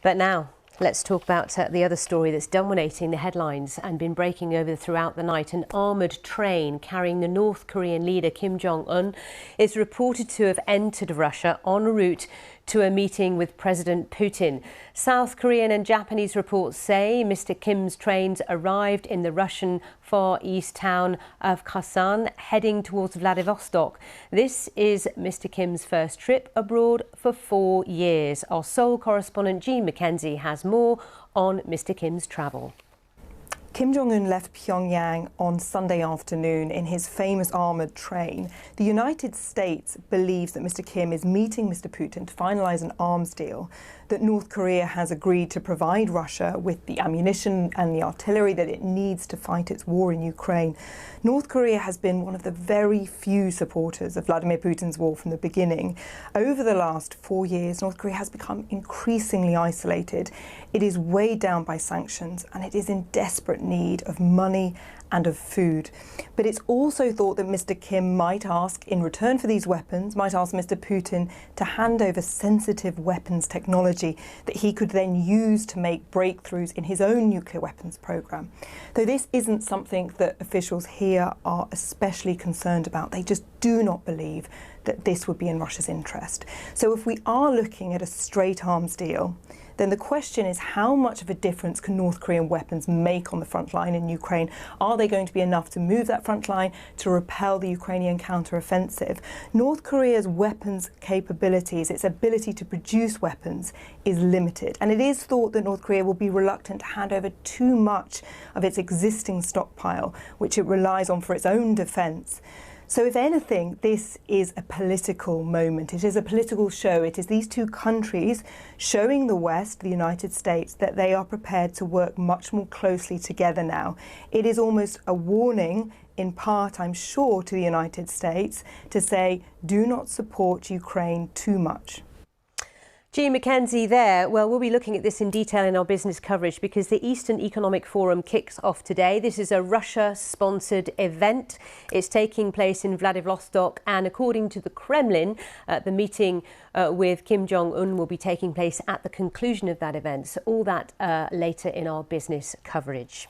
But now, let's talk about the other story that's dominating the headlines and been breaking over throughout the night. An armoured train carrying the North Korean leader Kim Jong is reported to have entered Russia en route to a meeting with President Putin. South Korean and Japanese reports say Mr. Kim's trains arrived in the Russian Far East town of Khasan, heading towards Vladivostok. This is Mr. Kim's first trip abroad for 4 years. Our Seoul correspondent Jean Mackenzie has more on Mr. Kim's travel. Kim Jong left Pyongyang on Sunday afternoon in his famous armoured train. The United States believes that Mr. Kim is meeting Mr. Putin to finalise an arms deal, that North Korea has agreed to provide Russia with the ammunition and the artillery that it needs to fight its war in Ukraine. North Korea has been one of the very few supporters of Vladimir Putin's war from the beginning. Over the last 4 years, North Korea has become increasingly isolated. It is weighed down by sanctions and it is in desperate need of money and of food. But it's also thought that Mr. Kim might ask, in return for these weapons, might ask Mr. Putin to hand over sensitive weapons technology that he could then use to make breakthroughs in his own nuclear weapons program. Though this isn't something that officials here are especially concerned about. They just do not believe that this would be in Russia's interest. So if we are looking at a straight arms deal, then the question is, how much of a difference can North Korean weapons make on the front line in Ukraine? Are they going to be enough to move that front line to repel the Ukrainian counter-offensive? North Korea's weapons capabilities, its ability to produce weapons, is limited. And it is thought that North Korea will be reluctant to hand over too much of its existing stockpile, which it relies on for its own defence. So if anything, this is a political moment. It is a political show. It is these two countries showing the West, the United States, that they are prepared to work much more closely together now. It is almost a warning, in part, I'm sure, to the United States to say, do not support Ukraine too much. Jean Mackenzie there. Well, we'll be looking at this in detail in our business coverage because the Eastern Economic Forum kicks off today. This is a Russia-sponsored event. It's taking place in Vladivostok, and according to the Kremlin, the meeting with Kim Jong will be taking place at the conclusion of that event. So all that later in our business coverage.